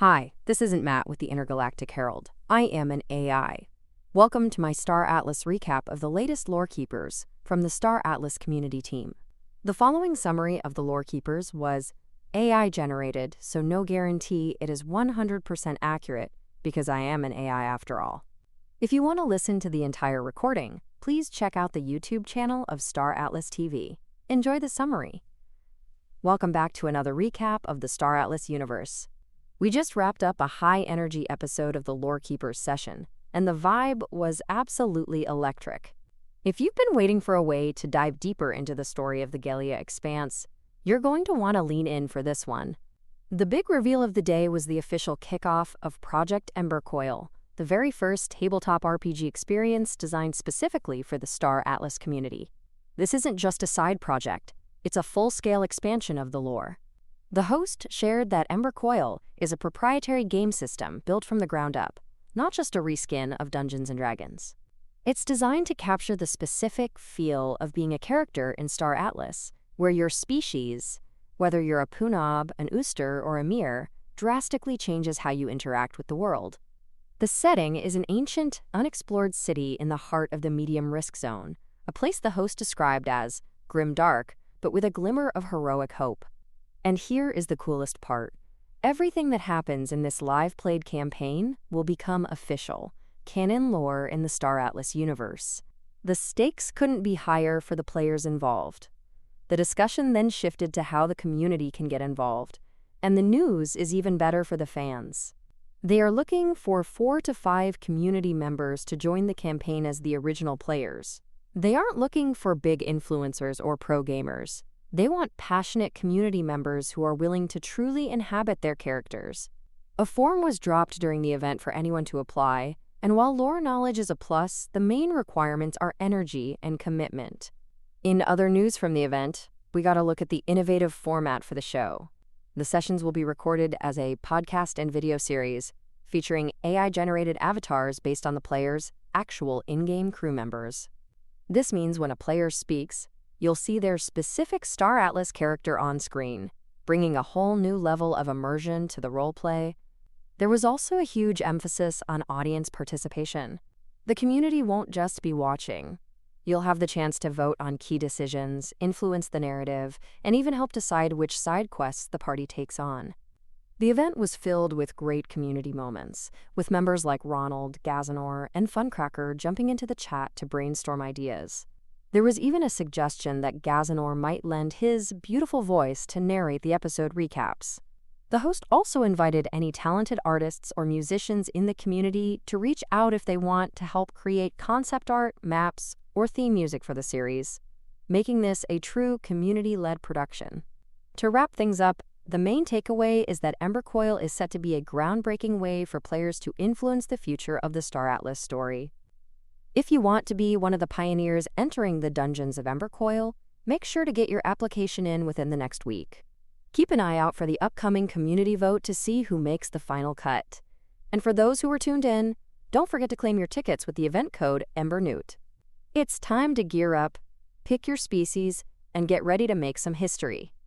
Hi, this isn't Matt with the Intergalactic Herald. I am an AI. Welcome to my Star Atlas recap of the latest Lore Keepers from the Star Atlas community team. The following summary of the Lore Keepers was AI generated, so no guarantee it is 100% accurate because I am an AI after all. If you want to listen to the entire recording, please check out the YouTube channel of Star Atlas TV. Enjoy the summary. Welcome back to another recap of the Star Atlas universe. We just wrapped up a high-energy episode of the Lore Keepers session, and the vibe was absolutely electric. If you've been waiting for a way to dive deeper into the story of the Galia Expanse, you're going to want to lean in for this one. The big reveal of the day was the official kickoff of Project Embercoil, the very first tabletop RPG experience designed specifically for the Star Atlas community. This isn't just a side project, it's a full-scale expansion of the lore. The host shared that Embercoil is a proprietary game system built from the ground up, not just a reskin of Dungeons & Dragons. It's designed to capture the specific feel of being a character in Star Atlas, where your species, whether you're a Punab, an Ooster, or a Mir, drastically changes how you interact with the world. The setting is an ancient, unexplored city in the heart of the medium risk zone, a place the host described as grim dark, but with a glimmer of heroic hope. And here is the coolest part. Everything that happens in this live-played campaign will become official, canon lore in the Star Atlas universe. The stakes couldn't be higher for the players involved. The discussion then shifted to how the community can get involved, and the news is even better for the fans. They are looking for 4 to 5 community members to join the campaign as the original players. They aren't looking for big influencers or pro gamers. They want passionate community members who are willing to truly inhabit their characters. A form was dropped during the event for anyone to apply, and while lore knowledge is a plus, the main requirements are energy and commitment. In other news from the event, we got a look at the innovative format for the show. The sessions will be recorded as a podcast and video series, featuring AI-generated avatars based on the players' actual in-game crew members. This means when a player speaks, you'll see their specific Star Atlas character on screen, bringing a whole new level of immersion to the roleplay. There was also a huge emphasis on audience participation. The community won't just be watching. You'll have the chance to vote on key decisions, influence the narrative, and even help decide which side quests the party takes on. The event was filled with great community moments, with members like Ronald, Gazanor, and Funcracker jumping into the chat to brainstorm ideas. There was even a suggestion that Gazanor might lend his beautiful voice to narrate the episode recaps. The host also invited any talented artists or musicians in the community to reach out if they want to help create concept art, maps, or theme music for the series, making this a true community-led production. To wrap things up, the main takeaway is that Embercoil is set to be a groundbreaking way for players to influence the future of the Star Atlas story. If you want to be one of the pioneers entering the dungeons of Embercoil, make sure to get your application in within the next week. Keep an eye out for the upcoming community vote to see who makes the final cut. And for those who are tuned in, don't forget to claim your tickets with the event code EmberNewt. It's time to gear up, pick your species, and get ready to make some history.